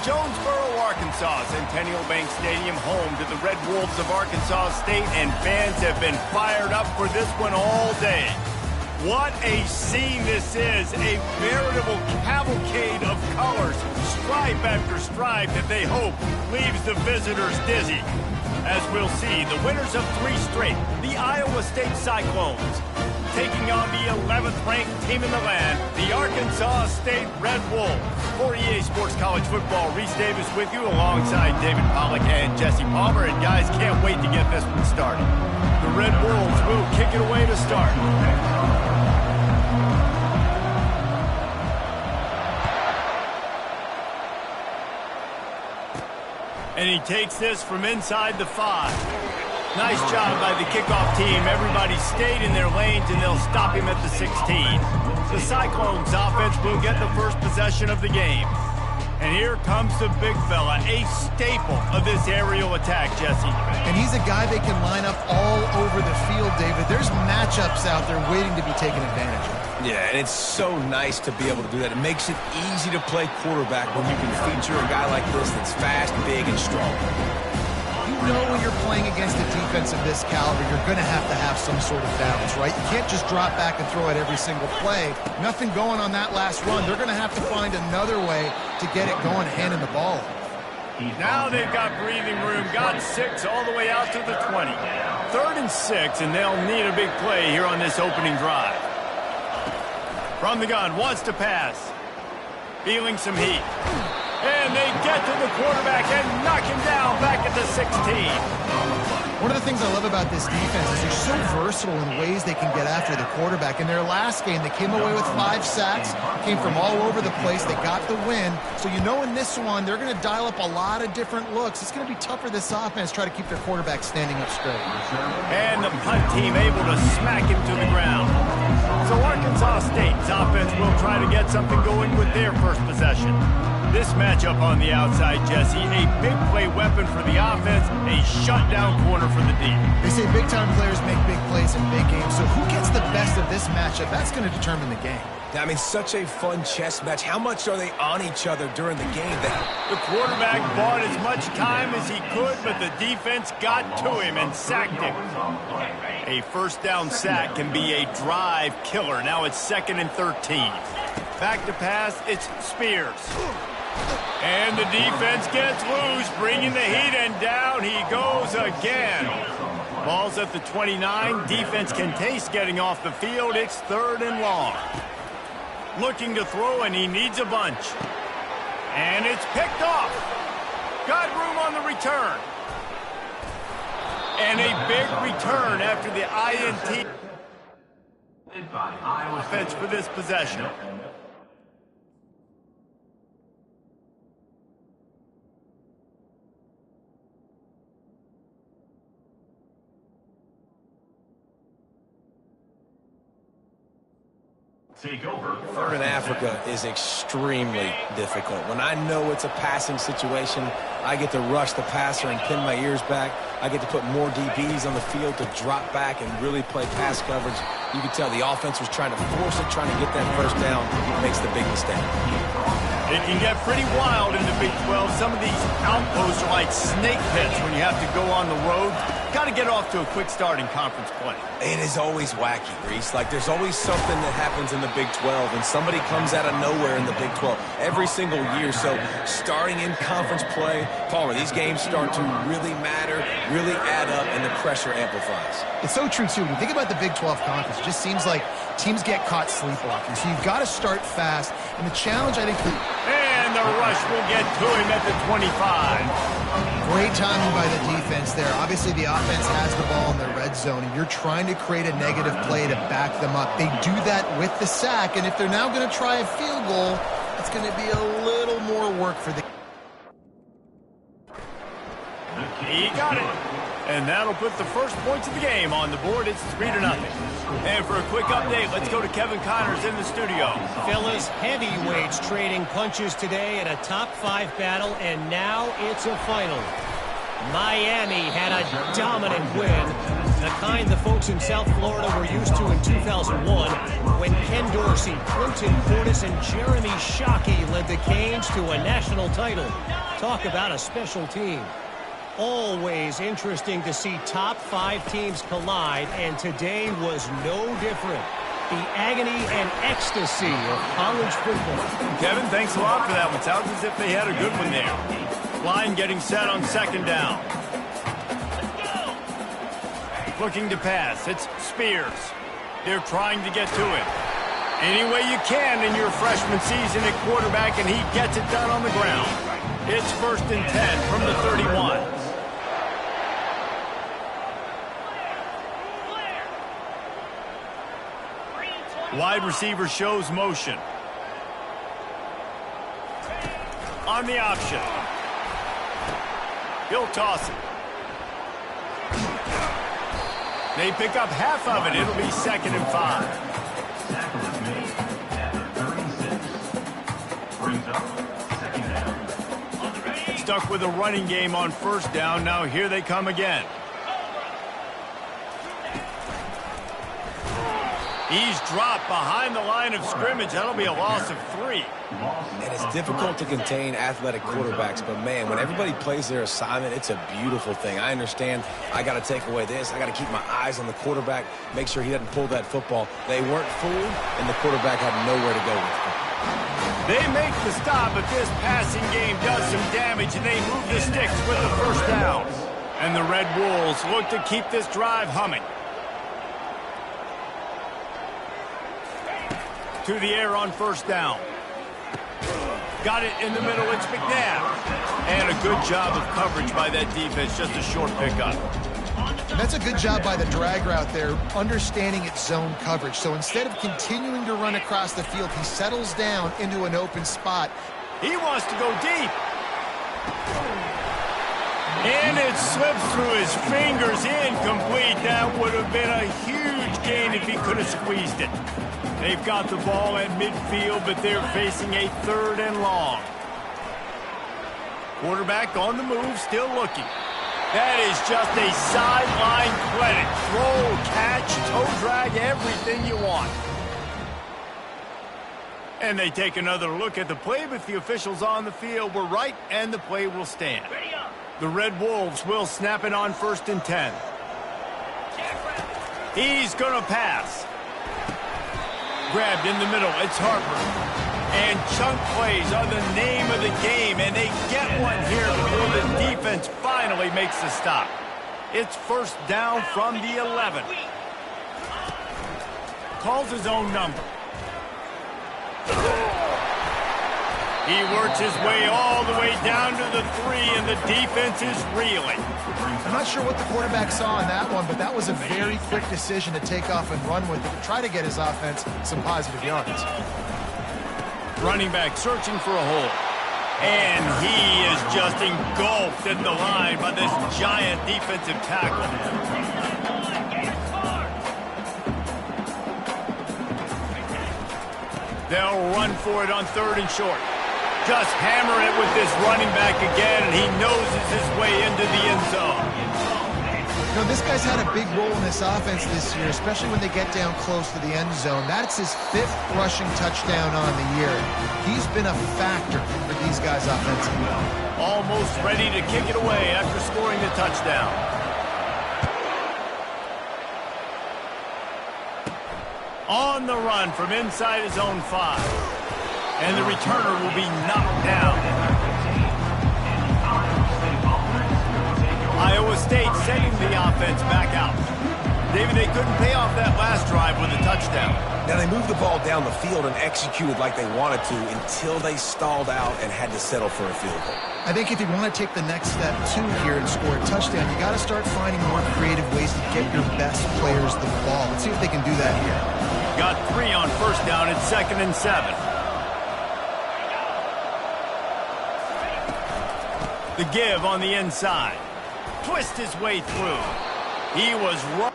Jonesboro, Arkansas, Centennial Bank Stadium, home to the Red Wolves of Arkansas State, and fans have been fired up for this one all day. What a scene this is, a veritable cavalcade of colors, stripe after stripe that they hope leaves the visitors dizzy. As we'll see, the winners of 3 straight, the Iowa State Cyclones, taking on the 11th-ranked team in the land, the Arkansas State Red Wolves. For EA Sports College Football, Reese Davis with you alongside David Pollack and Jesse Palmer. And guys, can't wait to get this one started. The Red Wolves will kick it away to start. And he takes this from inside the 5. Nice job by the kickoff team. Everybody stayed in their lanes, and they'll stop him at the 16. The Cyclones offense will get the first possession of the game. And here comes the big fella, a staple of this aerial attack, Jesse. And he's a guy they can line up all over the field, David. There's matchups out there waiting to be taken advantage of. Yeah, and it's so nice to be able to do that. It makes it easy to play quarterback when you can feature a guy like this that's fast, big, and strong. You know when you're playing against a defense of this caliber, you're going to have some sort of balance, right? You can't just drop back and throw it every single play. Nothing going on that last run. They're going to have to find another way to get it going, handing the ball. Now they've got breathing room. Got 6 all the way out to the 20. 3rd and 6, and they'll need a big play here on this opening drive. From the gun, wants to pass. Feeling some heat. And they get to the quarterback and knock him down back at the 16. One of the things I love about this defense is they're so versatile in ways they can get after the quarterback. In their last game, they came away with 5 sacks, came from all over the place. They got the win. So you know in this one, they're going to dial up a lot of different looks. It's going to be tough for this offense to try to keep their quarterback standing up straight. And the punt team able to smack him to the ground. So Arkansas State's offense will try to get something going with their first possession. This matchup on the outside, Jesse, a big play weapon for the offense, a shutdown corner for the D. They say big-time players make big plays in big games, so who gets the best of this matchup? That's going to determine the game. I mean, such a fun chess match. How much are they on each other during the game? The quarterback bought as much time as he could, but the defense got to him and sacked him. A first down sack can be a drive killer. Now it's 2nd and 13. Back to pass, it's Spears. And the defense gets loose, bringing the heat, and down he goes again. Ball's at the 29. Defense can taste getting off the field. It's 3rd and long. Looking to throw, and he needs a bunch. And it's picked off. Got room on the return. And a big return after the INT. Offense for this possession. Third in Africa is extremely difficult. When I know it's a passing situation, I get to rush the passer and pin my ears back. I get to put more DBs on the field to drop back and really play pass coverage. You can tell the offense was trying to force it, trying to get that first down. It makes the big mistake. It can get pretty wild in the Big 12. Some of these outposts are like snake pits when you have to go on the road. Got to get off to a quick start in conference play. It is always wacky, Reese. Like, there's always something that happens in the Big 12, and somebody comes out of nowhere in the Big 12 every single year. So, starting in conference play, Palmer, these games start to really matter, really add up, and the pressure amplifies. It's so true, too. When you think about the Big 12 conference, it just seems like teams get caught sleepwalking. So, you've got to start fast. And the challenge, I think... And the rush will get to him at the 25. Great timing by the defense there. Obviously, the offense has the ball in the red zone, and you're trying to create a negative play to back them up. They do that with the sack, and if they're now going to try a field goal, it's going to be a little more work for the... He got it. And that'll put the first points of the game on the board. It's 3-0. And for a quick update, let's go to Kevin Connors in the studio. Fellas, heavyweights trading punches today in a top-5 battle, and now it's a final. Miami had a dominant win The kind the folks in South Florida were used to in 2001 when Ken Dorsey, Clinton Portis, and Jeremy Shockey led the Canes to a national title. Talk about a special team. Always interesting to see top 5 teams collide, and today was no different. The agony and ecstasy of college football. Kevin, thanks a lot for that one. Sounds as if they had a good one there. Line getting set on second down. Looking to pass. It's Spears. They're trying to get to him. Any way you can in your freshman season at quarterback, and he gets it done on the ground. It's 1st and 10 from the 31. Wide receiver shows motion. On the option. He'll toss it. They pick up half of it. It'll be 2nd and 5. Stuck with a running game on 1st down. Now here they come again. He's dropped behind the line of scrimmage. That'll be a loss of 3. And it's difficult to contain athletic quarterbacks, but man, when everybody plays their assignment, it's a beautiful thing. I understand I got to take away this. I got to keep my eyes on the quarterback, make sure he doesn't pull that football. They weren't fooled, and the quarterback had nowhere to go with it. They make the stop, but this passing game does some damage, and they move the sticks with the 1st down. And the Red Wolves look to keep this drive humming. To the air on 1st down. Got it in the middle. It's McNabb. And a good job of coverage by that defense. Just a short pickup. That's a good job by the drag route there, understanding its zone coverage. So instead of continuing to run across the field, he settles down into an open spot. He wants to go deep. And it slips through his fingers. Incomplete. That would have been a huge gain if he could have squeezed it. They've got the ball at midfield, but they're facing a 3rd and long. Quarterback on the move, still looking. That is just a sideline credit. Roll, catch, toe drag, everything you want. And they take another look at the play, but the officials on the field were right, and the play will stand. The Red Wolves will snap it on 1st and 10. He's going to pass. Grabbed in the middle. It's Harper. And chunk plays are the name of the game, and they get one here before the defense finally makes the stop. It's 1st down from the 11. Calls his own number. He works his way all the way down to the 3, and the defense is reeling. I'm not sure what the quarterback saw in that one, but that was a very quick decision to take off and run with it, to try to get his offense some positive yards. Running back searching for a hole. And he is just engulfed at the line by this giant defensive tackle. They'll run for it on 3rd and short. Just hammer it with this running back again, and he noses his way into the end zone. You know, this guy's had a big role in this offense this year, especially when they get down close to the end zone. That's his 5th rushing touchdown on the year. He's been a factor for these guys offensively. Almost ready to kick it away after scoring the touchdown. On the run from inside his own 5. And the returner will be knocked down. Iowa State sending the offense back out. David, they couldn't pay off that last drive with a touchdown. Now, they moved the ball down the field and executed like they wanted to until they stalled out and had to settle for a field goal. I think if you want to take the next step, too, here and score a touchdown, you got to start finding more creative ways to get your best players the ball. Let's see if they can do that here. Got 3 on 1st down. It's 2nd and 7. The give on the inside. Twist his way through. He was right.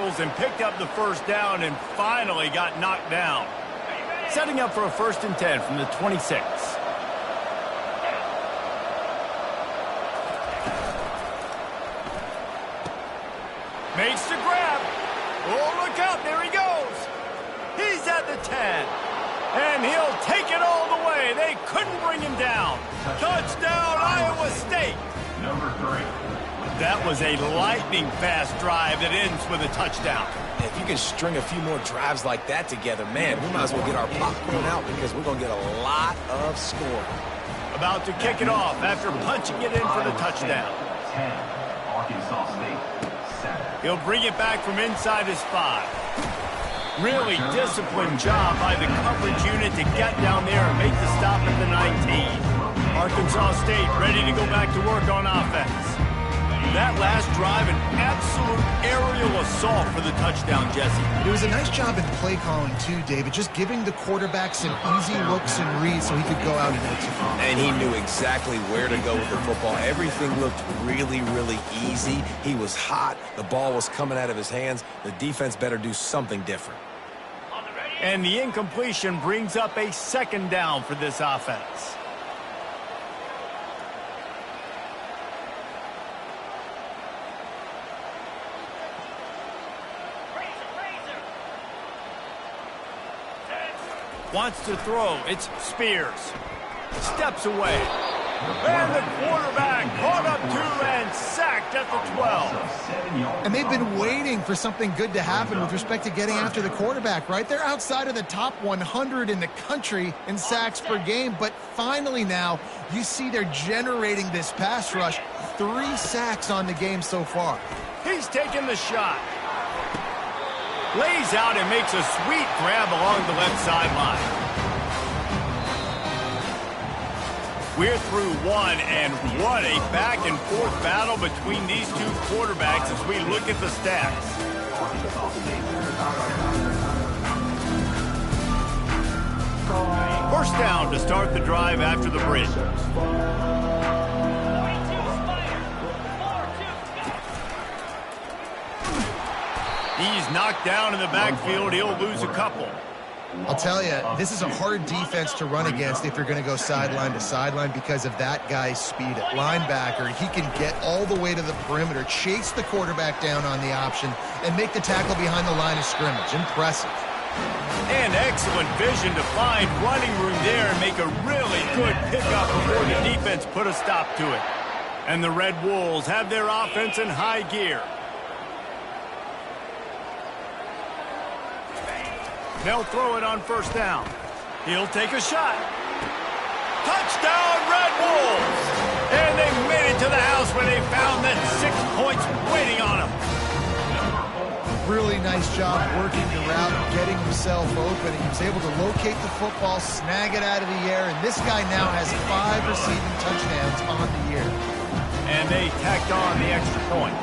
tackles and picked up the first down and finally got knocked down. Setting up for a 1st and 10 from the 26. Makes the grab. Oh, look out. There he goes. He's at the 10. And he'll take it all the way. They couldn't bring him down. Touchdown, Iowa State. Number 3. That was a lightning-fast drive that ends with a touchdown. If you can string a few more drives like that together, man, we might as well get our popcorn out because we're going to get a lot of scoring. About to kick it off after punching it in for the touchdown. 10. Arkansas State. 7. He'll bring it back from inside his 5. Really disciplined job by the coverage unit to get down there and make the stop at the 19. Arkansas State ready to go back to work on offense. That last drive, an absolute aerial assault for the touchdown, Jesse. It was a nice job in play calling, too, David, just giving the quarterback some easy looks and reads so he could go out and execute. And he knew exactly where to go with the football. Everything looked really, really easy. He was hot. The ball was coming out of his hands. The defense better do something different. And the incompletion brings up a 2nd down for this offense. Wants to throw. It's Spears. Steps away. And the quarterback caught up to and sacked at the 12. And they've been waiting for something good to happen with respect to getting after the quarterback, right? They're outside of the top 100 in the country in sacks per game, but finally now you see they're generating this pass rush. 3 sacks on the game so far. He's taking the shot. Lays out and makes a sweet grab along the left sideline. We're through one, and what a back-and-forth battle between these two quarterbacks as we look at the stats. First down to start the drive after the bridge. He's knocked down in the backfield. He'll lose a couple. I'll tell you, this is a hard defense to run against if you're going to go sideline to sideline because of that guy's speed at linebacker. He can get all the way to the perimeter, chase the quarterback down on the option, and make the tackle behind the line of scrimmage. Impressive. And excellent vision to find running room there and make a really good pickup before the defense put a stop to it. And the Red Wolves have their offense in high gear. They'll throw it on first down. He'll take a shot. Touchdown, Red Wolves! And they made it to the house when they found that 6 points waiting on them. Really nice job working the route, getting himself open. He was able to locate the football, snag it out of the air, and this guy now has 5 receiving touchdowns on the year. And they tacked on the extra point.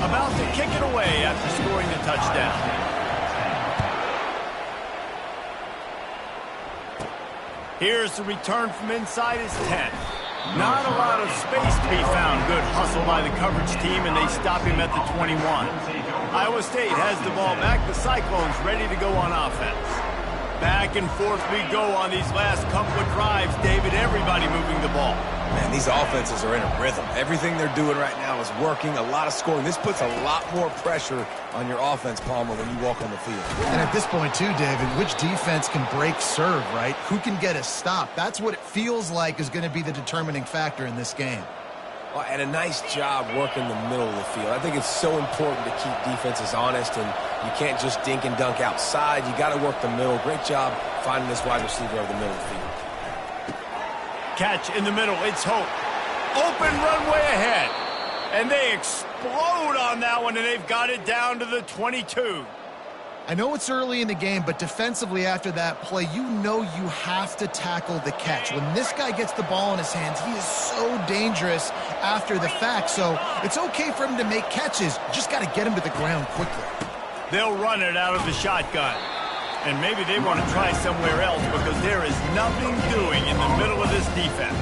About to kick it away after scoring the touchdown. Here's the return from inside his 10. Not a lot of space to be found. Good hustle by the coverage team, and they stop him at the 21. Iowa State has the ball back. The Cyclones ready to go on offense. Back and forth we go on these last couple of drives, David. Everybody moving the ball. Man, these offenses are in a rhythm. Everything they're doing right now is working. A lot of scoring. This puts a lot more pressure on your offense, Palmer, when you walk on the field. And at this point, too, David, which defense can break serve, right? Who can get a stop? That's what it feels like is going to be the determining factor in this game. Well, and a nice job working the middle of the field. I think it's so important to keep defenses honest, and you can't just dink and dunk outside. You got to work the middle. Great job finding this wide receiver over the middle of the field. Catch in the middle. It's Hope. Open runway ahead. And they explode on that one, and they've got it down to the 22. I know it's early in the game, but defensively after that play, you know you have to tackle the catch. When this guy gets the ball in his hands, he is so dangerous after the fact. So it's okay for him to make catches. Just got to get him to the ground quickly. They'll run it out of the shotgun. And maybe they want to try somewhere else because there is nothing doing in the middle of this defense.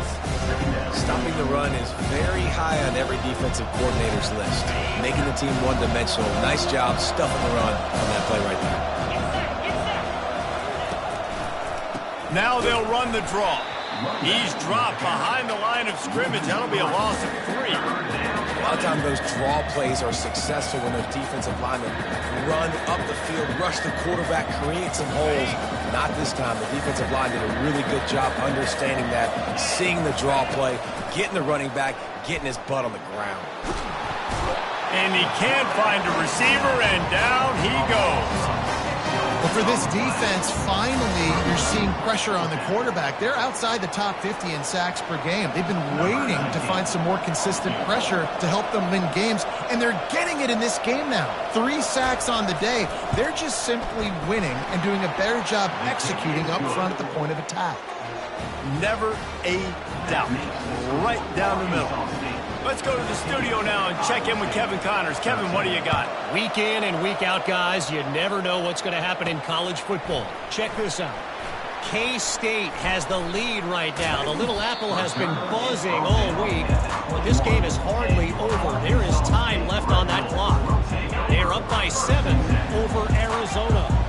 Stopping the run is very high on every defensive coordinator's list. Making the team one-dimensional. Nice job stuffing the run on that play right there. Now they'll run the draw. He's dropped behind the line of scrimmage. That'll be a loss of 3. A lot of times those draw plays are successful when those defensive linemen run up the field, rush the quarterback, create some holes. Not this time. The defensive line did a really good job understanding that, seeing the draw play, getting the running back, getting his butt on the ground. And he can't find a receiver, and down he goes. But for this defense, finally, you're seeing pressure on the quarterback. They're outside the top 50 in sacks per game. They've been waiting to find some more consistent pressure to help them win games, and they're getting it in this game now. 3 sacks on the day. They're just simply winning and doing a better job executing up front at the point of attack. Never a doubt. Right down the middle. Let's go to the studio now and check in with Kevin Connors. Kevin, what do you got? Week in and week out, guys, you never know what's going to happen in college football. Check this out. K-State has the lead right now. The Little Apple has been buzzing all week, but this game is hardly over. There is time left on that clock. They are up by 7 over Arizona.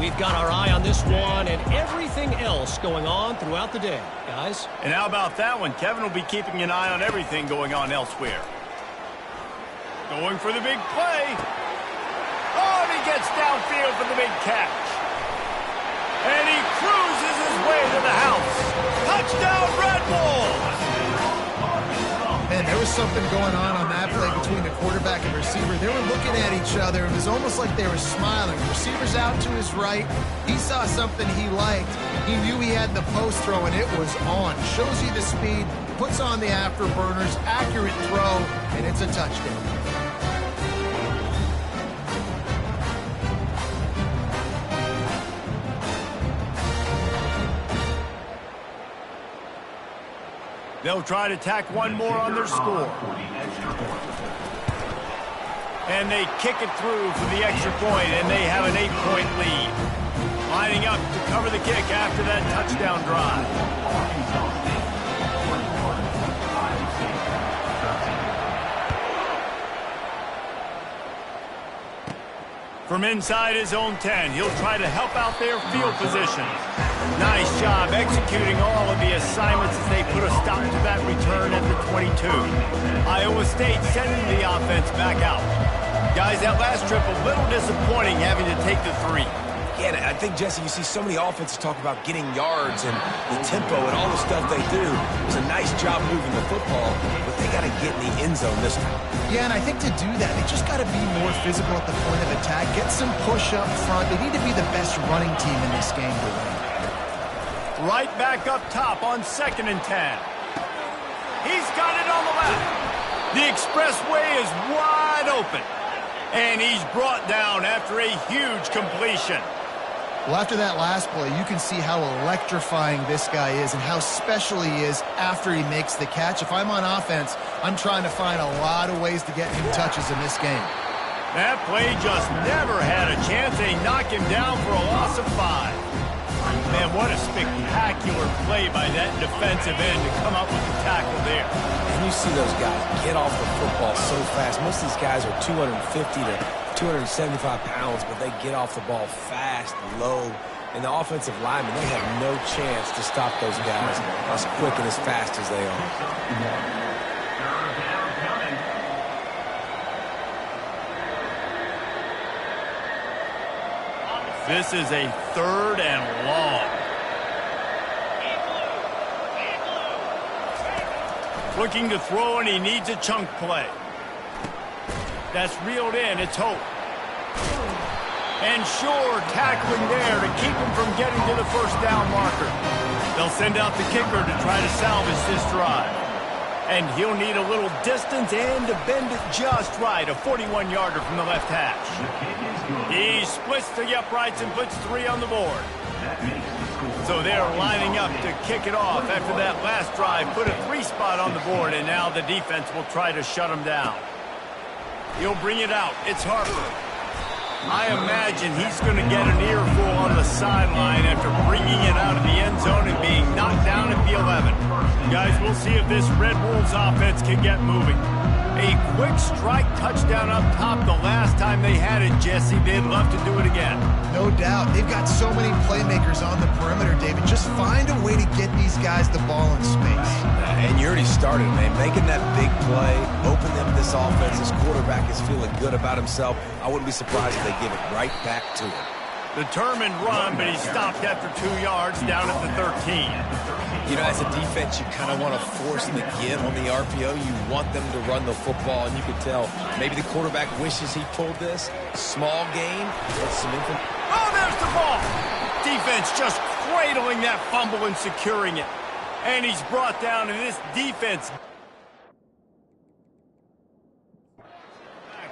We've got our eye on this one and everything else going on throughout the day, guys. And how about that one? Kevin will be keeping an eye on everything going on elsewhere. Going for the big play. Oh, and he gets downfield for the big catch. And he cruises his way to the house. Touchdown, Red Bulls! Man, there was something going on that play between the quarterback and receiver. They were looking at each other. It was almost like they were smiling. The receiver's out to his right. He saw something he liked. He knew he had the post throw, and it was on. Shows you the speed, puts on the afterburners, accurate throw, and it's a touchdown. They'll try to tack one more on their score. And they kick it through for the extra point, and they have an 8-point lead. Lining up to cover the kick after that touchdown drive. From inside his own 10, he'll try to help out their field position. Nice job executing all of the assignments as they put a stop to that return at the 22. Iowa State sending the offense back out. Guys, that last trip a little disappointing having to take the 3. Yeah, and I think, Jesse, you see so many offenses talk about getting yards and the tempo and all the stuff they do. It's a nice job moving the football, but they got to get in the end zone this time. Yeah, and I think to do that, they just got to be more physical at the point of attack, get some push up front. They need to be the best running team in this game to win. Right back up top on 2nd and 10. He's got it on the left. The expressway is wide open. And he's brought down after a huge completion. Well, after that last play, you can see how electrifying this guy is and how special he is after he makes the catch. If I'm on offense, I'm trying to find a lot of ways to get him touches in this game. That play just never had a chance. They knock him down for a loss of 5. Man, what a spectacular play by that defensive end to come up with the tackle there. And you see those guys get off the football so fast. Most of these guys are 250 to 275 pounds, but they get off the ball fast, low. And the offensive linemen, they have no chance to stop those guys as quick and as fast as they are. This is a 3rd and long. Looking to throw, and he needs a chunk play. That's reeled in. It's Hope. And Shore tackling there to keep him from getting to the first down marker. They'll send out the kicker to try to salvage this drive. And he'll need a little distance and to bend it just right. A 41-yarder from the left hash. He splits the uprights and puts 3 on the board. So they're lining up to kick it off after that last drive. Put a 3 spot on the board, and now the defense will try to shut him down. He'll bring it out. It's Harper. I imagine he's going to get an earful on the sideline after bringing it out of the end zone and being knocked down at the 11. Guys, we'll see if this Red Wolves offense can get moving. A quick strike touchdown up top the last time they had it, Jesse. They'd love to do it again. No doubt. They've got so many playmakers on the perimeter, David. Just find a way to get these guys the ball in space. And you already started, man. Making that big play, open up this offense. This quarterback is feeling good about himself. I wouldn't be surprised if they give it right back to him. Determined run, but he stopped after 2 yards down at the 13. You know, as a defense, you kind of want to force the give on the RPO. You want them to run the football, and you can tell maybe the quarterback wishes he pulled this. Small gain, get some info. Oh, there's the ball! Defense just cradling that fumble and securing it. And he's brought down in this defense.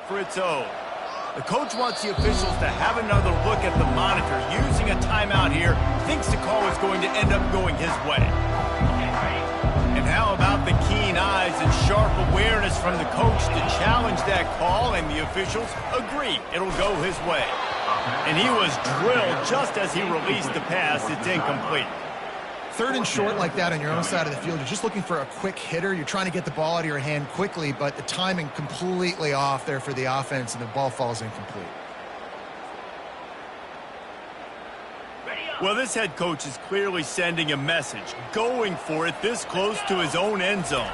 Fritz O. The coach wants the officials to have another look at the monitor. Using a timeout here, thinks the call is going to end up going his way. And how about the keen eyes and sharp awareness from the coach to challenge that call, and the officials agree it'll go his way. And he was drilled just as he released the pass. It's incomplete. 3rd and short like that on your own side of the field, you're just looking for a quick hitter. You're trying to get the ball out of your hand quickly, but the timing completely off there for the offense, and the ball falls incomplete. Well, this head coach is clearly sending a message, going for it this close to his own end zone.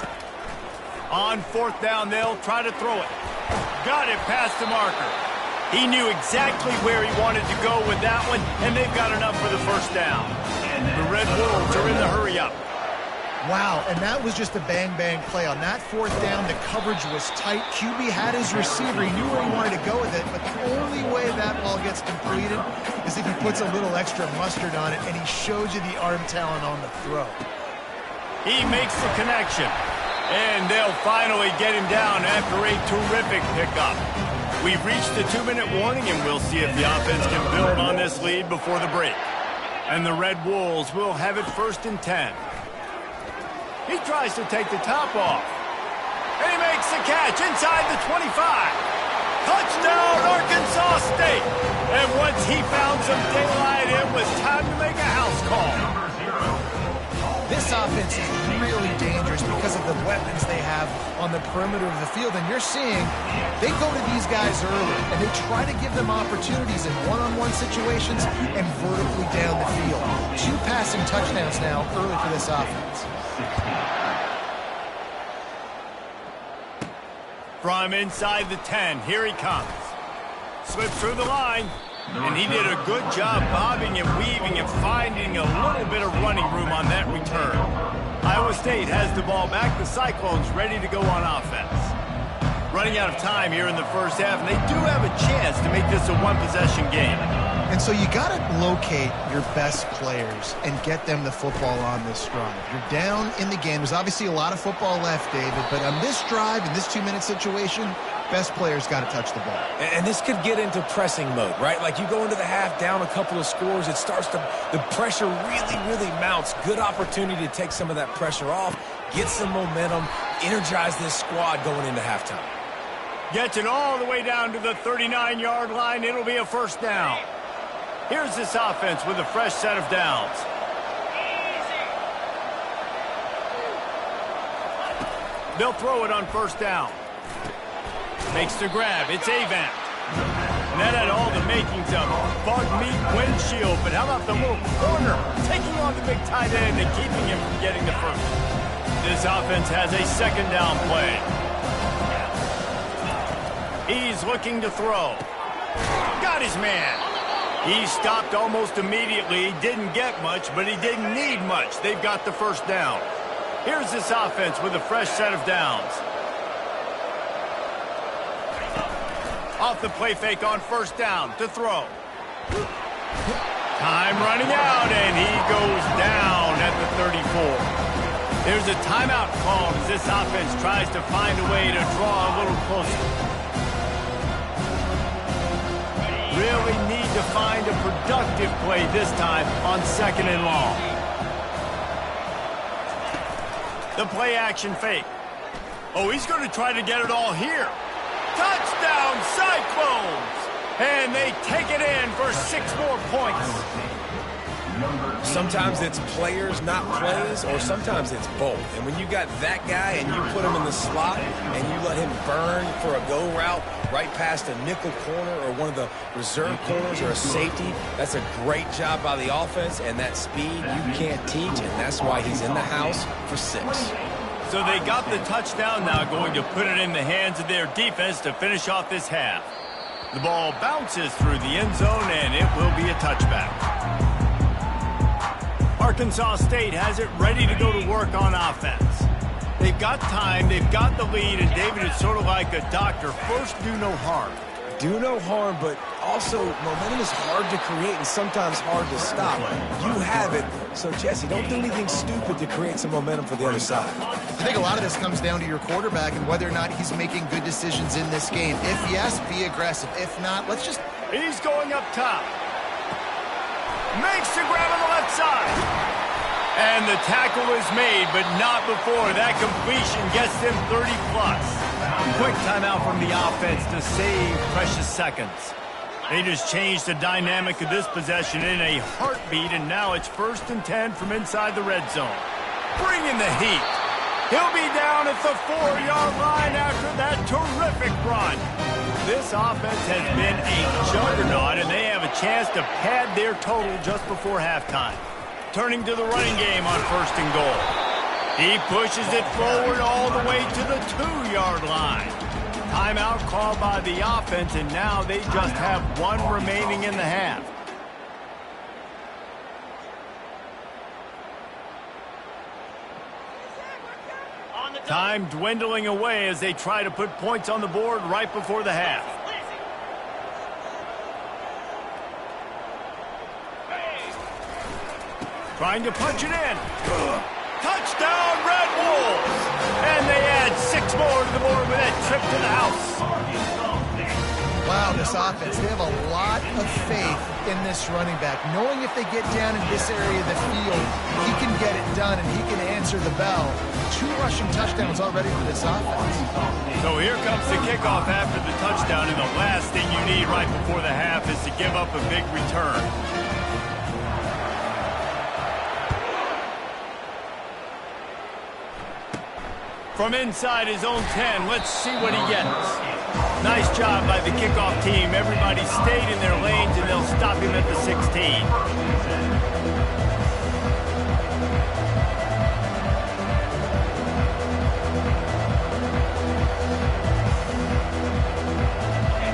On 4th down, they'll try to throw it. Got it past the marker. He knew exactly where he wanted to go with that one, and they've got enough for the 1st down. The Red Wolves are in the hurry-up. Wow, and that was just a bang-bang play. On that 4th down, the coverage was tight. QB had his receiver. He knew where he wanted to go with it, but the only way that ball gets completed is if he puts a little extra mustard on it, and he shows you the arm talent on the throw. He makes the connection, and they'll finally get him down after a terrific pickup. We've reached the 2-minute warning, and we'll see if the offense can build on this lead before the break. And the Red Wolves will have it 1st and 10. He tries to take the top off. And he makes the catch inside the 25. Touchdown, Arkansas State. And once he found some daylight, it was time to make a house call. This offense is really dangerous because of the weapons they have on the perimeter of the field. And you're seeing they go to these guys early, and they try to give them opportunities in one-on-one situations and vertically down the field. 2 passing touchdowns now early for this offense. From inside the 10, here he comes. Slips through the line. And he did a good job bobbing and weaving and finding a little bit of running room on that return. Iowa State has the ball back. The Cyclones ready to go on offense. Running out of time here in the 1st half, and they do have a chance to make this a one-possession game. And so you got to locate your best players and get them the football on this drive. You're down in the game. There's obviously a lot of football left, David, but on this drive, in this 2-minute situation, best players got to touch the ball. And this could get into pressing mode, right? Like you go into the half down a couple of scores, it starts to, the pressure really mounts. Good opportunity to take some of that pressure off, get some momentum, energize this squad going into halftime. Gets it all the way down to the 39-yard line. It'll be a 1st down. Here's this offense with a fresh set of downs. They'll throw it on 1st down. Makes the grab. It's Avant. And that had all the makings of bug meat windshield. But how about the little corner taking on the big tight end and keeping him from getting the 1st? This offense has a 2nd down play. He's looking to throw. Got his man. He stopped almost immediately. He didn't get much, but he didn't need much. They've got the 1st down. Here's this offense with a fresh set of downs. Off the play fake on 1st down to throw. Time running out, and he goes down at the 34. There's a timeout called as this offense tries to find a way to draw a little closer. Really need to find a productive play this time on 2nd and long. The play action fake. Oh, he's going to try to get it all here. Touchdown, Cyclones! And they take it in for 6 more points. Sometimes it's players, not plays, or sometimes it's both. And when you got that guy and you put him in the slot and you let him burn for a go route right past a nickel corner or one of the reserve corners or a safety, that's a great job by the offense, and that speed you can't teach, and that's why he's in the house for 6. So they got the touchdown, now going to put it in the hands of their defense to finish off this half. The ball bounces through the end zone, and it will be a touchback. Arkansas State has it ready to go to work on offense. They've got time, they've got the lead, and David is sort of like a doctor. First, do no harm. Do no harm, but also momentum is hard to create and sometimes hard to stop. You have it, so Jesse, don't do anything stupid to create some momentum for the other side. I think a lot of this comes down to your quarterback and whether or not he's making good decisions in this game. If yes, be aggressive. If not, let's just... He's going up top. Makes the grab on the left side. And the tackle is made, but not before that completion gets them 30-plus. Quick timeout from the offense to save precious seconds. They just changed the dynamic of this possession in a heartbeat, and now it's 1st and 10 from inside the red zone. Bring in the heat. He'll be down at the 4-yard line after that terrific run. This offense has been a juggernaut, and they have a chance to pad their total just before halftime. Turning to the running game on 1st and goal. He pushes it forward all the way to the 2-yard line. Timeout called by the offense, and now they just have 1 remaining in the half. Time dwindling away as they try to put points on the board right before the half. Trying to punch it in. Touchdown, Red Wolves! And they add 6 more to the board with that trip to the house. Wow, this offense, they have a lot of faith in this running back. Knowing if they get down in this area of the field, he can get it done and he can answer the bell. 2 rushing touchdowns already for this offense. So here comes the kickoff after the touchdown, and the last thing you need right before the half is to give up a big return. From inside his own 10, let's see what he gets. Nice job by the kickoff team. Everybody stayed in their lanes, and they'll stop him at the 16.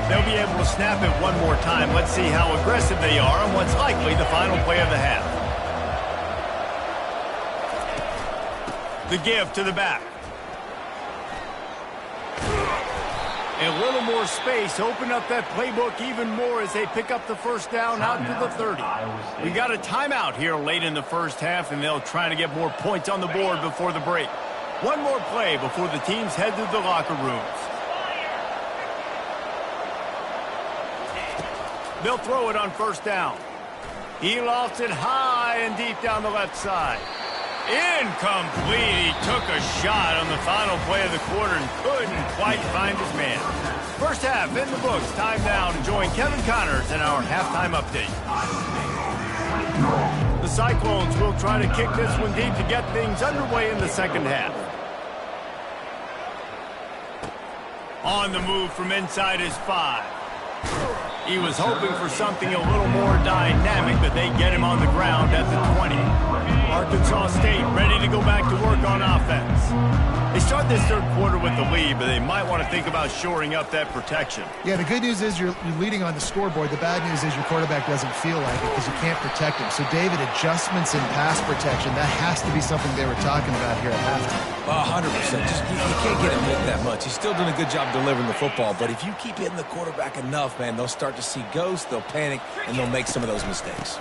They'll be able to snap it one more time. Let's see how aggressive they are on what's likely the final play of the half. The give to the back. A little more space, open up that playbook even more as they pick up the 1st down out to the 30. We got a timeout here late in the 1st half, and they'll try to get more points on the board before the break. 1 more play before the teams head to the locker rooms. They'll throw it on 1st down. He lofts it high and deep down the left side. Incomplete. He took a shot on the final play of the quarter and couldn't quite find his man. 1st half in the books. Time now to join Kevin Connors in our halftime update. The Cyclones will try to kick this one deep to get things underway in the 2nd half. On the move from inside his 5. He was hoping for something a little more dynamic, but they get him on the ground at the 20. Arkansas State ready to go back to work on offense. They start this 3rd quarter with the lead, but they might want to think about shoring up that protection. Yeah, the good news is you're leading on the scoreboard. The bad news is your quarterback doesn't feel like it because you can't protect him. So, David, adjustments in pass protection, that has to be something they were talking about here at halftime. 100%. You can't get him hit that much. He's still doing a good job delivering the football, but if you keep hitting the quarterback enough, man, they'll start to see ghosts, they'll panic, and they'll make some of those mistakes.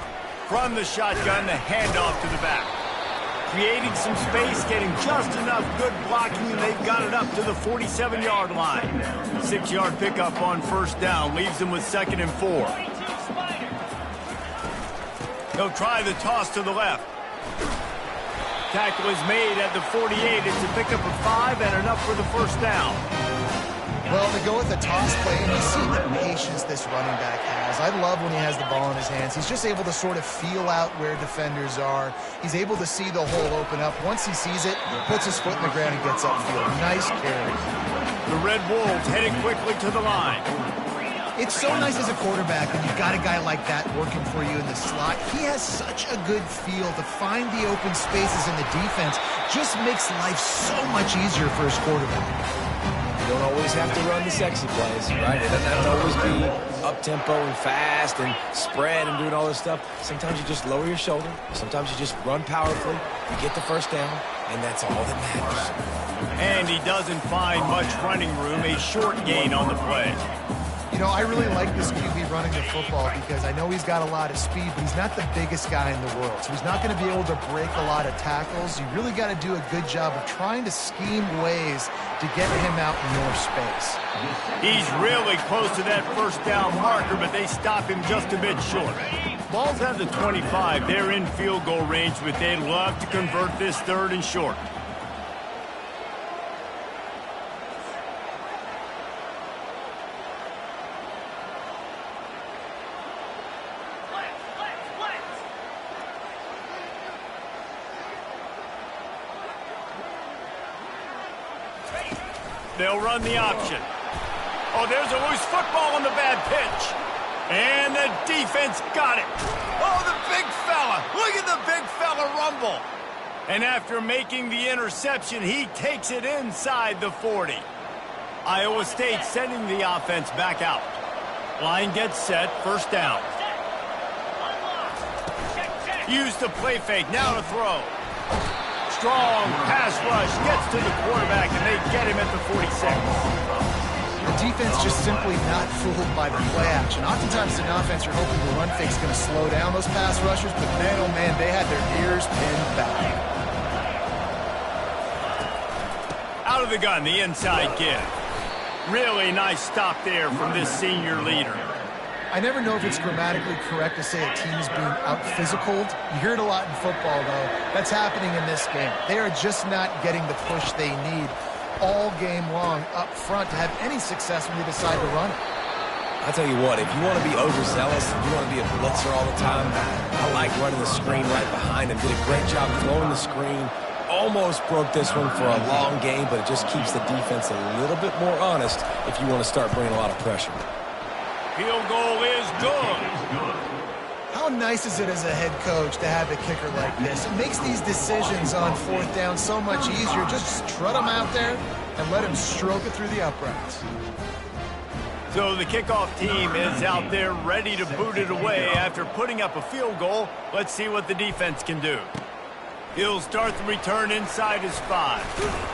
From the shotgun, the handoff to the back. Creating some space, getting just enough good blocking, and they've got it up to the 47-yard line. 6-yard pickup on 1st down leaves them with 2nd and 4. They'll try the toss to the left. Tackle is made at the 48. It's a pickup of 5 and enough for the 1st down. Well, they go with a toss play, and you see the patience this running back has. I love when he has the ball in his hands. He's just able to sort of feel out where defenders are. He's able to see the hole open up. Once he sees it, puts his foot in the ground and gets upfield. Nice carry. The Red Wolves heading quickly to the line. It's so nice as a quarterback when you've got a guy like that working for you in the slot. He has such a good feel to find the open spaces in the defense. Just makes life so much easier for his quarterback. You don't always have to run the sexy plays, right? It doesn't have to always be up-tempo and fast and spread and doing all this stuff. Sometimes you just lower your shoulder. Sometimes you just run powerfully. You get the first down, and that's all that matters. And he doesn't find much running room. A short gain on the play. You know, I really like this QB running the football because I know he's got a lot of speed, but he's not the biggest guy in the world. So he's not going to be able to break a lot of tackles. You really got to do a good job of trying to scheme ways to get him out in more space. He's really close to that first down marker, but they stop him just a bit short. Ball's at the 25. They're in field goal range, but they'd love to convert this 3rd and short. They'll run the option. Oh, there's a loose football on the bad pitch. And the defense got it. Oh, the big fella. Look at the big fella rumble. And after making the interception, he takes it inside the 40. Iowa State sending the offense back out. Line gets set, first down. Use the play fake, now to throw. Strong pass rush, gets to the quarterback, and they get him at the 46. The defense just simply not fooled by the play action. Oftentimes in offense, you're hoping the run fake's going to slow down those pass rushers, but man, oh man, they had their ears pinned back. Out of the gun, the inside give. Really nice stop there from this senior leader. I never know if it's grammatically correct to say a team is being out-physicaled. You hear it a lot in football, though. That's happening in this game. They are just not getting the push they need all game long up front to have any success when they decide to run it. I'll tell you what, if you want to be overzealous, if you want to be a blitzer all the time, I like running the screen right behind him. Did a great job throwing the screen. Almost broke this one for a long game, but it just keeps the defense a little bit more honest if you want to start bringing a lot of pressure. Field goal is good. How nice is it as a head coach to have a kicker like this? It makes these decisions on 4th down so much easier. Just trot him out there and let him stroke it through the uprights. So the kickoff team is out there ready to boot it away after putting up a field goal. Let's see what the defense can do. He'll start the return inside his 5.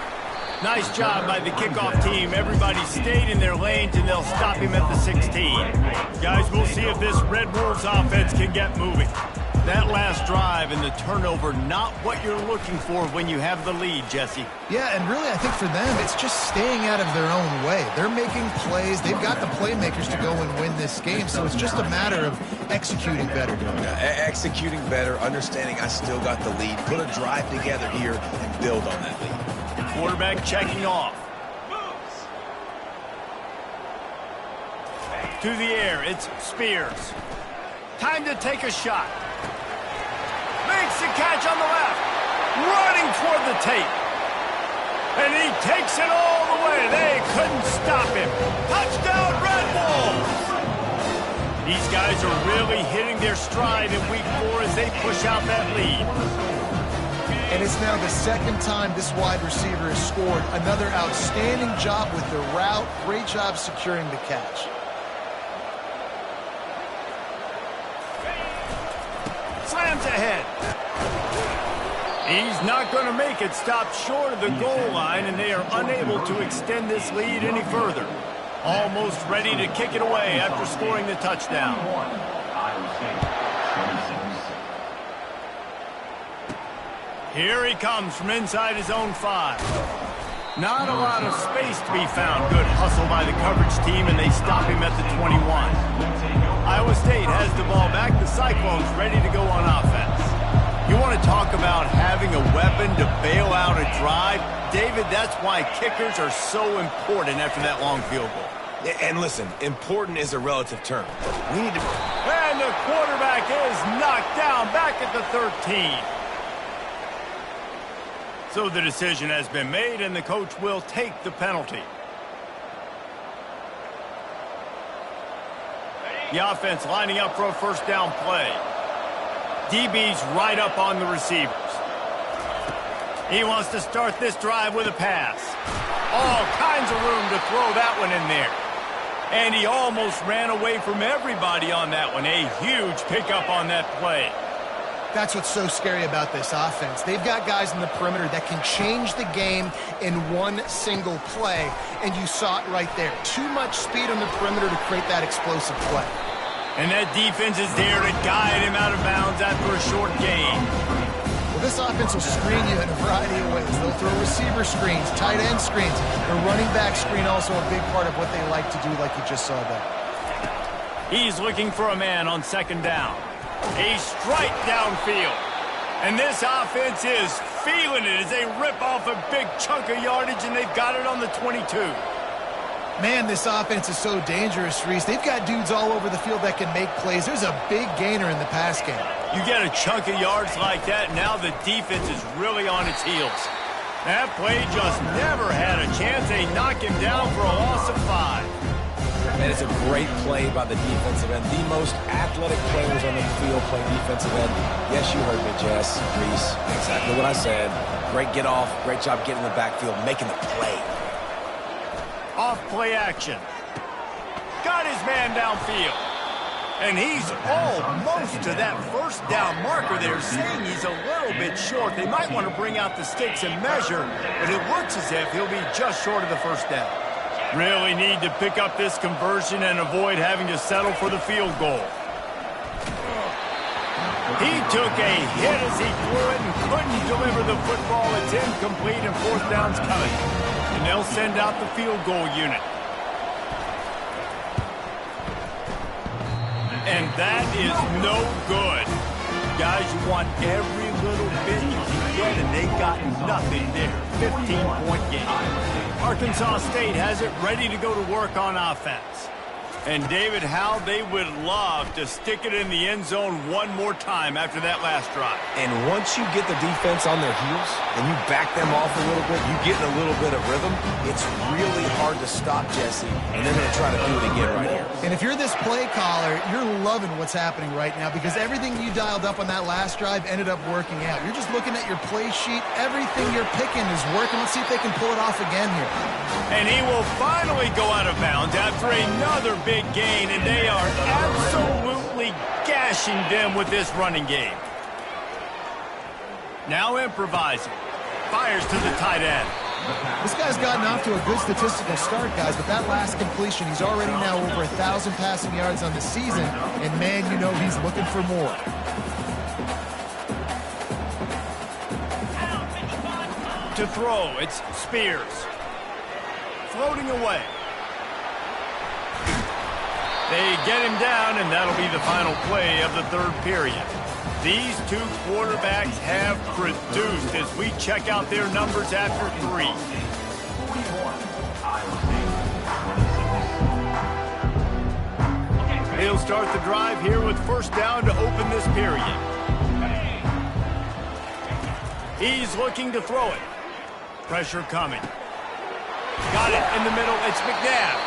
Nice job by the kickoff team. Everybody stayed in their lanes, and they'll stop him at the 16. Guys, we'll see if this Red Wolves offense can get moving. That last drive and the turnover, not what you're looking for when you have the lead, Jesse. Yeah, and really, I think for them, it's just staying out of their own way. They're making plays. They've got the playmakers to go and win this game, so it's just a matter of executing better. Executing better, understanding I still got the lead. Put a drive together here and build on that lead. Quarterback checking off. To the air, it's Spears. Time to take a shot. Makes the catch on the left. Running toward the tape. And he takes it all the way. They couldn't stop him. Touchdown, Red Wolves! These guys are really hitting their stride in week 4 as they push out that lead. And it's now the 2nd time this wide receiver has scored. Another outstanding job with the route. Great job securing the catch. Slams ahead. He's not going to make it. Stopped short of the goal line, and they are unable to extend this lead any further. Almost ready to kick it away after scoring the touchdown. Here he comes from inside his own 5. Not a lot of space to be found. Good hustle by the coverage team, and they stop him at the 21. Iowa State has the ball back. The Cyclones ready to go on offense. You want want to talk about having a weapon to bail out a drive? David, that's why kickers are so important after that long field goal. And listen, important is a relative term. We need to... And the quarterback is knocked down back at the 13. So the decision has been made, and the coach will take the penalty. The offense lining up for a first down play. DB's right up on the receivers. He wants to start this drive with a pass. All kinds of room to throw that one in there. And he almost ran away from everybody on that one. A huge pickup on that play. That's what's so scary about this offense. They've got guys in the perimeter that can change the game in one single play, and you saw it right there. Too much speed on the perimeter to create that explosive play. And that defense is there to guide him out of bounds after a short gain. Well, this offense will screen you in a variety of ways. They'll throw receiver screens, tight end screens. The running back screen also a big part of what they like to do, like you just saw there. He's looking for a man on second down. A strike downfield. And this offense is feeling it as they rip off a big chunk of yardage, and they've got it on the 22. Man, this offense is so dangerous, Reese. They've got dudes all over the field that can make plays. There's a big gainer in the pass game. You get a chunk of yards like that, now the defense is really on its heels. That play just never had a chance. They knock him down for a loss of 5. And it's a great play by the defensive end. The most athletic players on the field play defensive end. Yes, you heard me, Jess, Reese. Exactly what I said. Great get off. Great job getting in the backfield, making the play. Off play action. Got his man downfield. And he's almost to that first down marker there, saying he's a little bit short. They might want to bring out the sticks and measure, but it looks as if he'll be just short of the first down. Really need to pick up this conversion and avoid having to settle for the field goal. He took a hit as he threw it and couldn't deliver the football. It's incomplete and fourth down's coming. And they'll send out the field goal unit. And that is no good. Guys, you want every little bit you can get, and they got nothing there. 15-point game. Arkansas State has it ready to go to work on offense. And David, how they would love to stick it in the end zone one more time after that last drive. And once you get the defense on their heels and you back them off a little bit, you get in a little bit of rhythm, it's really hard to stop Jesse, and they're going to try to do it again right here. And if you're this play caller, you're loving what's happening right now because everything you dialed up on that last drive ended up working out. You're just looking at your play sheet. Everything you're picking is working. Let's see if they can pull it off again here. And he will finally go out of bounds after another big gain, and they are absolutely gashing them with this running game. Now improvising. Fires to the tight end. This guy's gotten off to a good statistical start, guys, but that last completion, he's already now over 1,000 passing yards on the season, and man, you know he's looking for more. To throw, it's Spears. Floating away. They get him down, and that'll be the final play of the third period. These two quarterbacks have produced as we check out their numbers after 3. He'll start the drive here with first down to open this period. He's looking to throw it. Pressure coming. Got it in the middle. It's McNabb.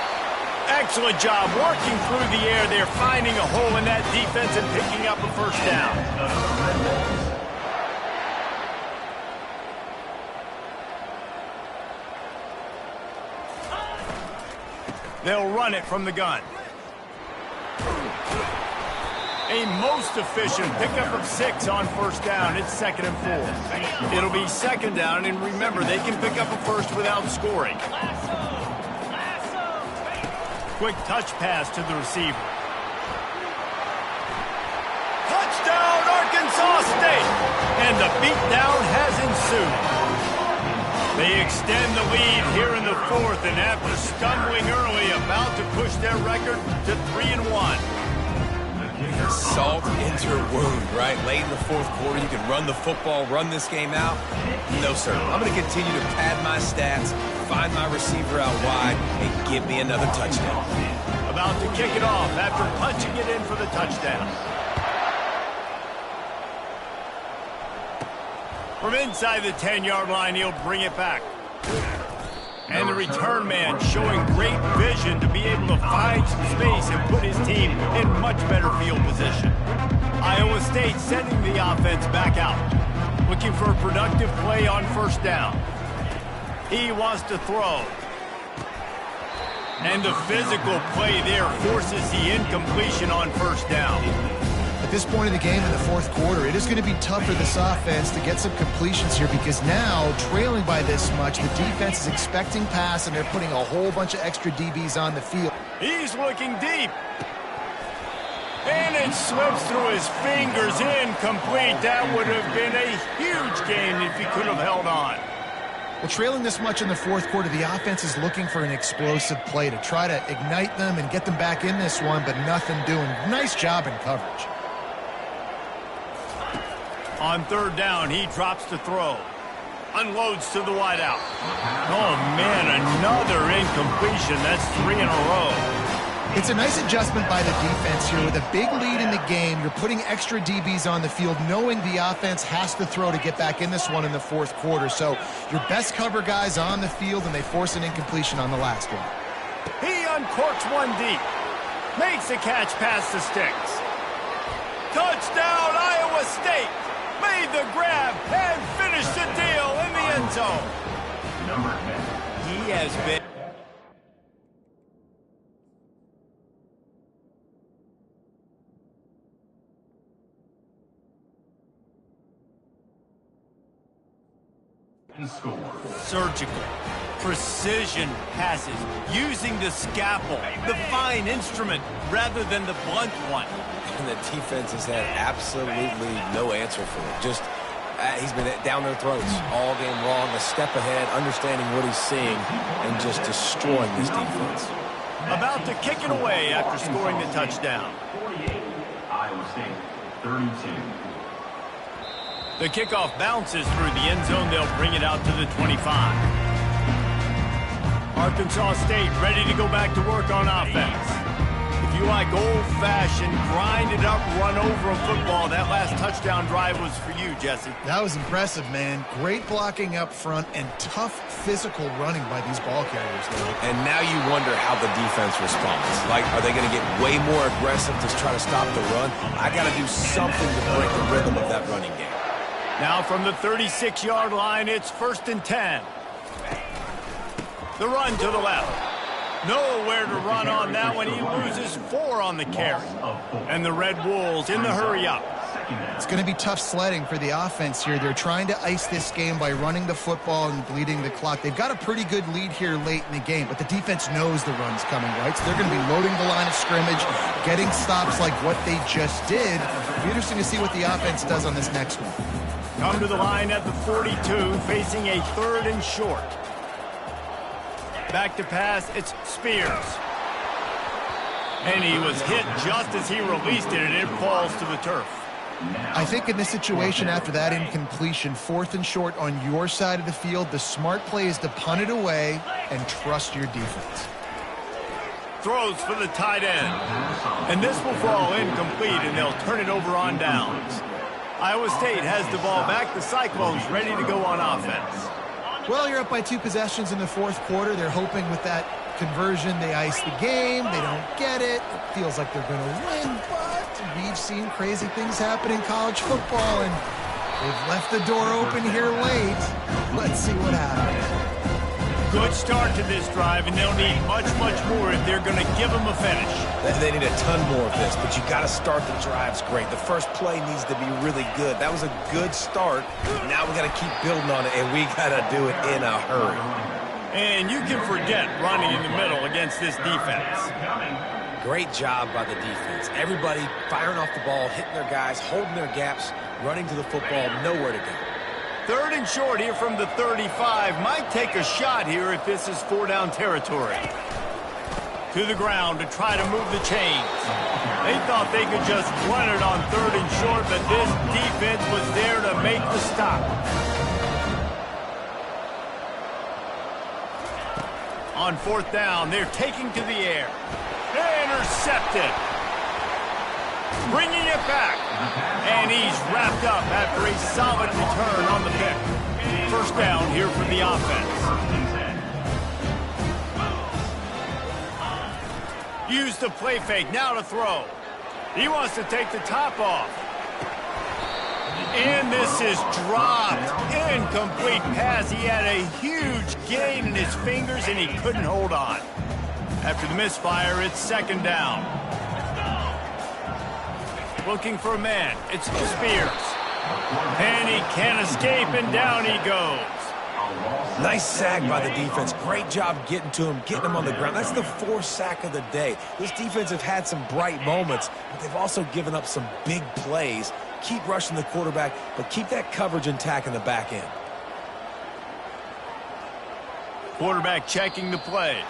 Excellent job working through the air. They're finding a hole in that defense and picking up a first down. They'll run it from the gun. A most efficient pickup of 6 on first down. It's 2nd and 4. It'll be 2nd down, and remember, they can pick up a first without scoring. Quick touch pass to the receiver. Touchdown, Arkansas State! And the beatdown has ensued. They extend the lead here in the 4th, and after stumbling early, about to push their record to 3-1. Salt into your wound, right? Late in the fourth quarter, you can run the football, run this game out. No, sir. I'm going to continue to pad my stats, find my receiver out wide, and give me another touchdown. About to kick it off after punching it in for the touchdown. From inside the 10-yard line, he'll bring it back. And the return man showing great vision to be able to find some space and put his team in much better field position. Iowa State sending the offense back out. Looking for a productive play on first down. He wants to throw. And the physical play there forces the incompletion on first down. At this point in the game in the fourth quarter, it is going to be tough for this offense to get some completions here because now, trailing by this much, the defense is expecting pass and they're putting a whole bunch of extra DBs on the field. He's looking deep. And it slips through his fingers, incomplete. That would have been a huge gain if he could have held on. Well, trailing this much in the fourth quarter, the offense is looking for an explosive play to try to ignite them and get them back in this one, but nothing doing. Nice job in coverage. On third down, he drops to throw. Unloads to the wideout. Oh, man, another incompletion. That's 3 in a row. It's a nice adjustment by the defense here. With a big lead in the game, you're putting extra DBs on the field, knowing the offense has to throw to get back in this one in the fourth quarter. So your best cover guys on the field, and they force an incompletion on the last one. He uncorks one deep. Makes the catch past the sticks. Touchdown, Iowa State. Made the grab and finished the deal in the end zone. Number 10. He has been... Score. Surgical, precision passes, using the scalpel, the fine instrument, rather than the blunt one. And the defense has had absolutely no answer for it. Just, he's been down their throats all game long, a step ahead, understanding what he's seeing, and just destroying this defense. About to kick it away after scoring the touchdown. 48, Iowa State, 32. The kickoff bounces through the end zone. They'll bring it out to the 25. Arkansas State ready to go back to work on offense. If you like old-fashioned, grind-it-up, run-over football, that last touchdown drive was for you, Jesse. That was impressive, man. Great blocking up front and tough physical running by these ball carriers, though. And now you wonder how the defense responds. Like, are they going to get way more aggressive to try to stop the run? I got to do something to break the rhythm of that running game. Now from the 36-yard line, it's 1st and 10. The run to the left. Nowhere to run on that one. He loses 4 on the carry. And the Red Wolves in the hurry up. It's going to be tough sledding for the offense here. They're trying to ice this game by running the football and bleeding the clock. They've got a pretty good lead here late in the game, but the defense knows the run's coming, right? So they're going to be loading the line of scrimmage, getting stops like what they just did. It'll be interesting to see what the offense does on this next one. Come to the line at the 42, facing a 3rd and short. Back to pass, it's Spears. And he was hit just as he released it, and it falls to the turf. I think in this situation, after that incompletion, 4th and short on your side of the field, the smart play is to punt it away and trust your defense. Throws for the tight end. And this will fall incomplete, and they'll turn it over on downs. Iowa State has the ball back. The Cyclones ready to go on offense. Well, you're up by 2 possessions in the fourth quarter. They're hoping with that conversion they ice the game. They don't get it. It feels like they're going to win, but we've seen crazy things happen in college football, and they've left the door open here late. Let's see what happens. Good start to this drive, and they'll need much, much more if they're going to give them a finish. They need a ton more of this, but you got to start the drives great. The first play needs to be really good. That was a good start. Now we got to keep building on it, and we got to do it in a hurry. And you can forget running in the middle against this defense. Great job by the defense. Everybody firing off the ball, hitting their guys, holding their gaps, running to the football, nowhere to go. 3rd and short here from the 35. Might take a shot here if this is 4-down territory. To the ground to try to move the chains. They thought they could just run it on 3rd and short, but this defense was there to make the stop. On 4th down, they're taking to the air. Intercepted. Bringing it back. And he's wrapped up after a solid return on the pick. 1st down here for the offense. Use the play fake, now to throw. He wants to take the top off. And this is dropped. Incomplete pass. He had a huge gain in his fingers, and he couldn't hold on. After the misfire, it's 2nd down. Looking for a man. It's Spears. And he can't escape, and down he goes. Nice sack by the defense. Great job getting to him, getting him on the ground. That's the 4th sack of the day. This defense have had some bright moments, but they've also given up some big plays. Keep rushing the quarterback, but keep that coverage intact in the back end. Quarterback checking the play.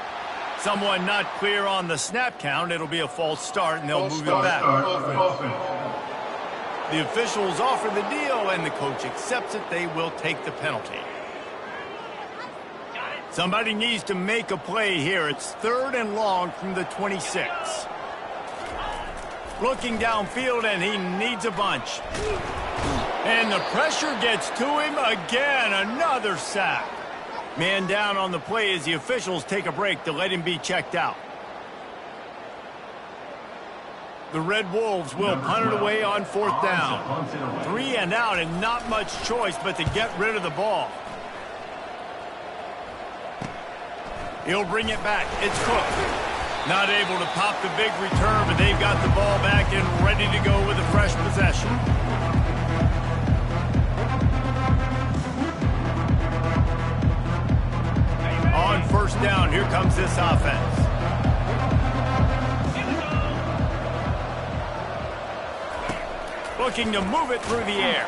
Someone not clear on the snap count. It'll be a false start, and they'll move it back. The officials offer the deal, and the coach accepts it. They will take the penalty. Somebody needs to make a play here. It's 3rd and long from the 26. Looking downfield, and he needs a bunch. And the pressure gets to him again. Another sack. Man down on the play as the officials take a break to let him be checked out. The Red Wolves will punt it away on 4th down. 3 and out, and not much choice but to get rid of the ball. He'll bring it back. It's Cook. Not able to pop the big return, but they've got the ball back and ready to go with a fresh possession. On 1st down, here comes this offense. Looking to move it through the air.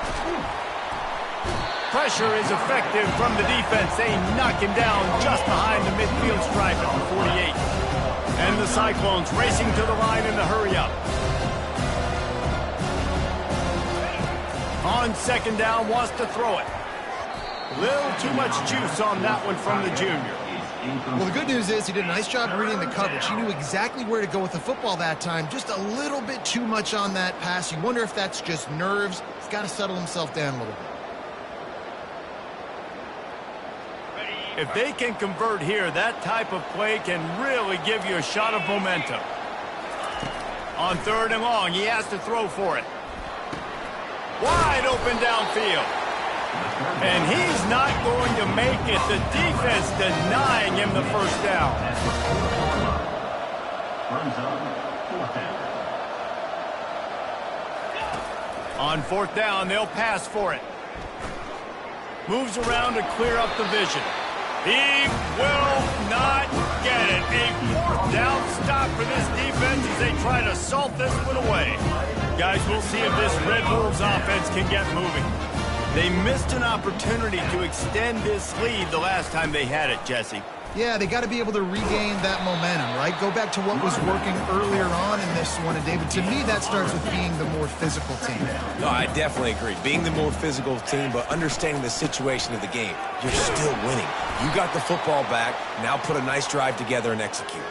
Pressure is effective from the defense. They knock him down just behind the midfield stripe at the 48. And the Cyclones racing to the line in the hurry-up. On 2nd down, wants to throw it. Little too much juice on that one from the junior. Well, the good news is he did a nice job reading the coverage. He knew exactly where to go with the football that time. Just a little bit too much on that pass. You wonder if that's just nerves. He's got to settle himself down a little bit. If they can convert here, that type of play can really give you a shot of momentum. On 3rd and long, he has to throw for it. Wide open downfield. And he's not going to make it. The defense denying him the 1st down. On 4th down, they'll pass for it. Moves around to clear up the vision. He will not get it. A 4th down stop for this defense as they try to salt this one away. Guys, we'll see if this Red Wolves offense can get moving. They missed an opportunity to extend this lead the last time they had it, Jesse. Yeah, they got to be able to regain that momentum, right? Go back to what was working earlier on in this one. And, David, to me, that starts with being the more physical team. No, I definitely agree. Being the more physical team, but understanding the situation of the game. You're still winning. You got the football back. Now put a nice drive together and execute.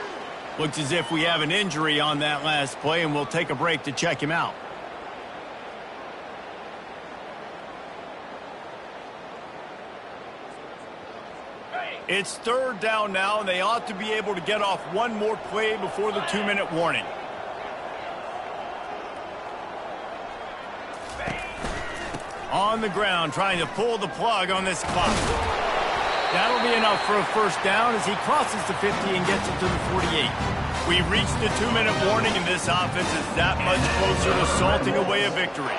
Looks as if we have an injury on that last play, and we'll take a break to check him out. It's 3rd down now, and they ought to be able to get off one more play before the 2-minute warning. On the ground, trying to pull the plug on this clock. That'll be enough for a 1st down as he crosses the 50 and gets it to the 48. We reached the 2-minute warning, and this offense is that much closer to salting away a victory.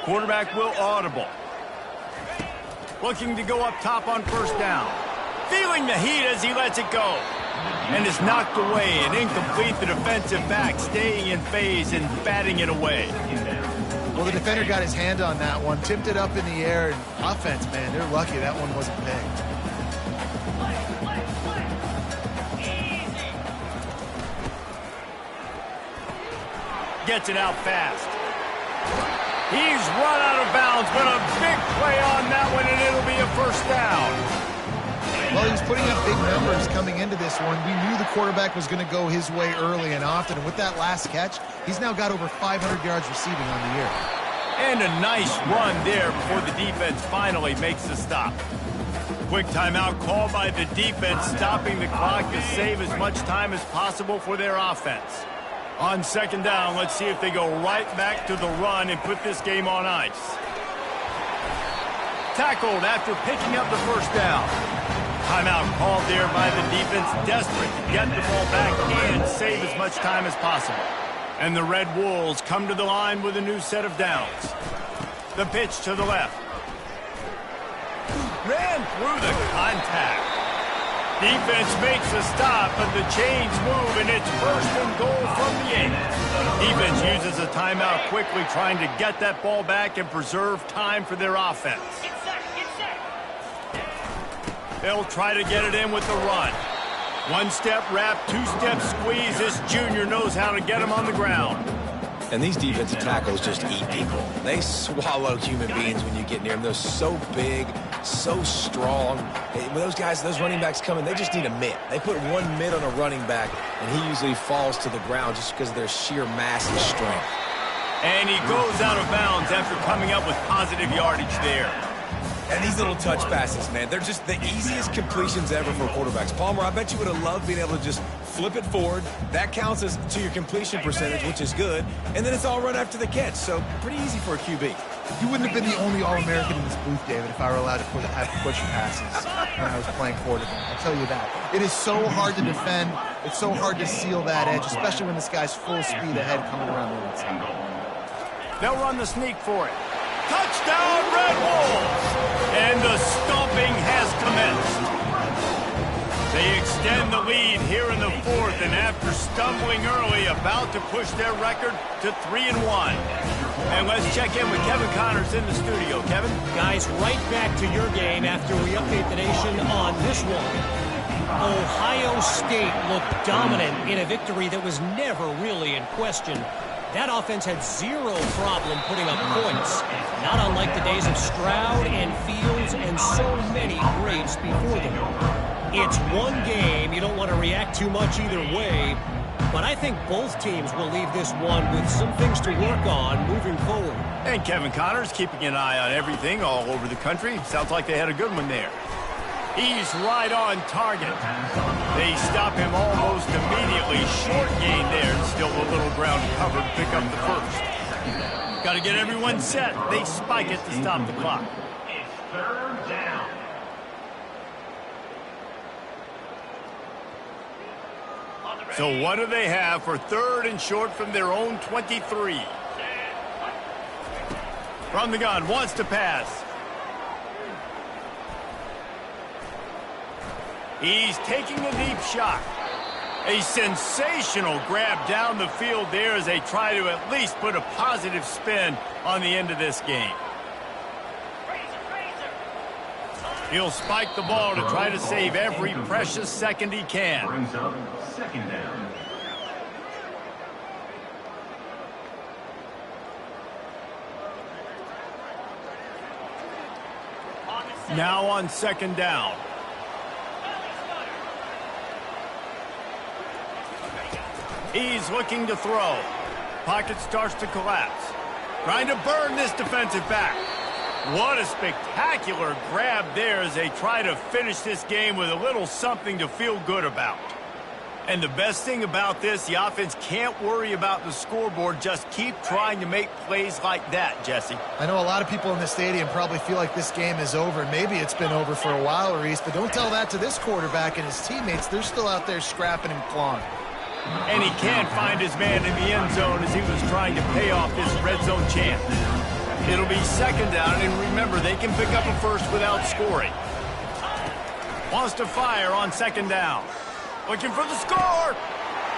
Quarterback will audible. Looking to go up top on 1st down. Feeling the heat as he lets it go. And is knocked away and incomplete. The defensive back staying in phase and batting it away. Well, the defender got his hand on that one, tipped it up in the air, and offense, man, they're lucky that one wasn't picked. Gets it out fast. He's run out of bounds, but a big play on that one, and it'll be a first down. Well, he was putting up big numbers coming into this one. We knew the quarterback was going to go his way early and often, and with that last catch, he's now got over 500 yards receiving on the year. And a nice run there before the defense finally makes the stop. Quick timeout called by the defense, stopping the clock to save as much time as possible for their offense. On second down, let's see if they go right back to the run and put this game on ice. Tackled after picking up the first down. Timeout called there by the defense, desperate to get the ball back and save as much time as possible. And the Red Wolves come to the line with a new set of downs. The pitch to the left. Ran through the contact. Defense makes a stop, but the chains move, and it's first and goal from the 8. Defense uses a timeout quickly, trying to get that ball back and preserve time for their offense. They'll try to get it in with the run. One-step wrap, two-step squeeze. This junior knows how to get him on the ground. And these defensive tackles just eat people. They swallow human beings when you get near them. They're so big, so strong. When those guys, those running backs come in, they just need a mitt. They put one mitt on a running back, and he usually falls to the ground just because of their sheer mass and strength. And he goes out of bounds after coming up with positive yardage there. And these little touch passes, man, they're just the easiest completions ever for quarterbacks. Palmer, I bet you would have loved being able to just flip it forward. That counts as to your completion percentage, which is good. And then it's all run after the catch, so pretty easy for a QB. You wouldn't have been the only All-American in this booth, David, if I were allowed to have push passes when I was playing quarterback. I'll tell you that. It is so hard to defend. It's so hard to seal that edge, especially when this guy's full speed ahead coming around the inside. They'll run the sneak for it. Touchdown, Red Wolves! And the stomping has commenced. They extend the lead here in the fourth, and after stumbling early, about to push their record to 3-1. And let's check in with Kevin Connors in the studio. Kevin? Guys, right back to your game after we update the nation on this one. Ohio State looked dominant in a victory that was never really in question. That offense had zero problem putting up points, not unlike the days of Stroud and Fields and so many greats before them. It's one game. You don't want to react too much either way, but I think both teams will leave this one with some things to work on moving forward. And Kevin Connors keeping an eye on everything all over the country. Sounds like they had a good one there. He's right on target. They stop him almost immediately. Short gain there, and still a little ground cover to pick up the first. Got to get everyone set. They spike it to stop the clock. It's third down. So what do they have for third and short from their own 23? From the gun, wants to pass. He's taking a deep shot. A sensational grab down the field there as they try to at least put a positive spin on the end of this game. He'll spike the ball to try to save every precious second he can. Brings up second down. Now on second down. He's looking to throw. Pocket starts to collapse. Trying to burn this defensive back. What a spectacular grab there as they try to finish this game with a little something to feel good about. And the best thing about this, the offense can't worry about the scoreboard. Just keep trying to make plays like that, Jesse. I know a lot of people in the stadium probably feel like this game is over. Maybe it's been over for a while, Reese, but don't tell that to this quarterback and his teammates. They're still out there scrapping and clawing. And he can't find his man in the end zone as he was trying to pay off this red zone chance. It'll be second down, and remember, they can pick up a first without scoring. Wants to fire on second down. Looking for the score.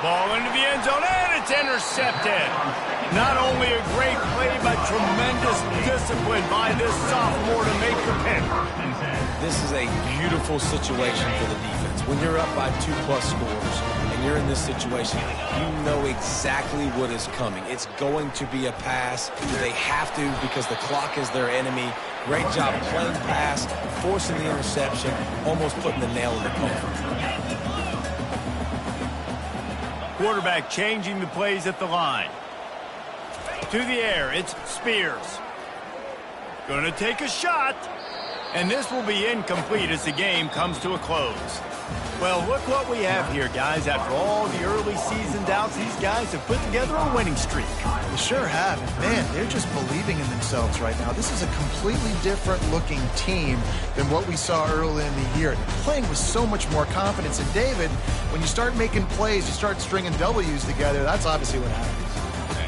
Ball into the end zone, and it's intercepted. Not only a great play, but tremendous discipline by this sophomore to make the pick. This is a beautiful situation for the defense. When you're up by 2+ scores and you're in this situation, you know exactly what is coming. It's going to be a pass. They have to because the clock is their enemy. Great job playing pass, forcing the interception, almost putting the nail in the coffin. Quarterback changing the plays at the line. To the air, it's Spears. Going to take a shot. And this will be incomplete as the game comes to a close. Well, look what we have here, guys. After all the early season doubts, these guys have put together a winning streak. They sure have. Man, they're just believing in themselves right now. This is a completely different looking team than what we saw early in the year. They're playing with so much more confidence. And David, when you start making plays, you start stringing W's together, that's obviously what happens.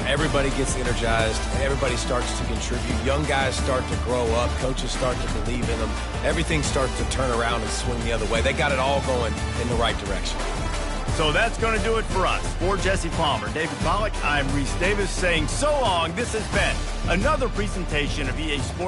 Everybody gets energized. Everybody starts to contribute. Young guys start to grow up. Coaches start to believe in them. Everything starts to turn around and swing the other way. They got it all going in the right direction. So that's going to do it for us. For Jesse Palmer, David Pollack, I'm Reese Davis saying so long. This has been another presentation of EA Sports.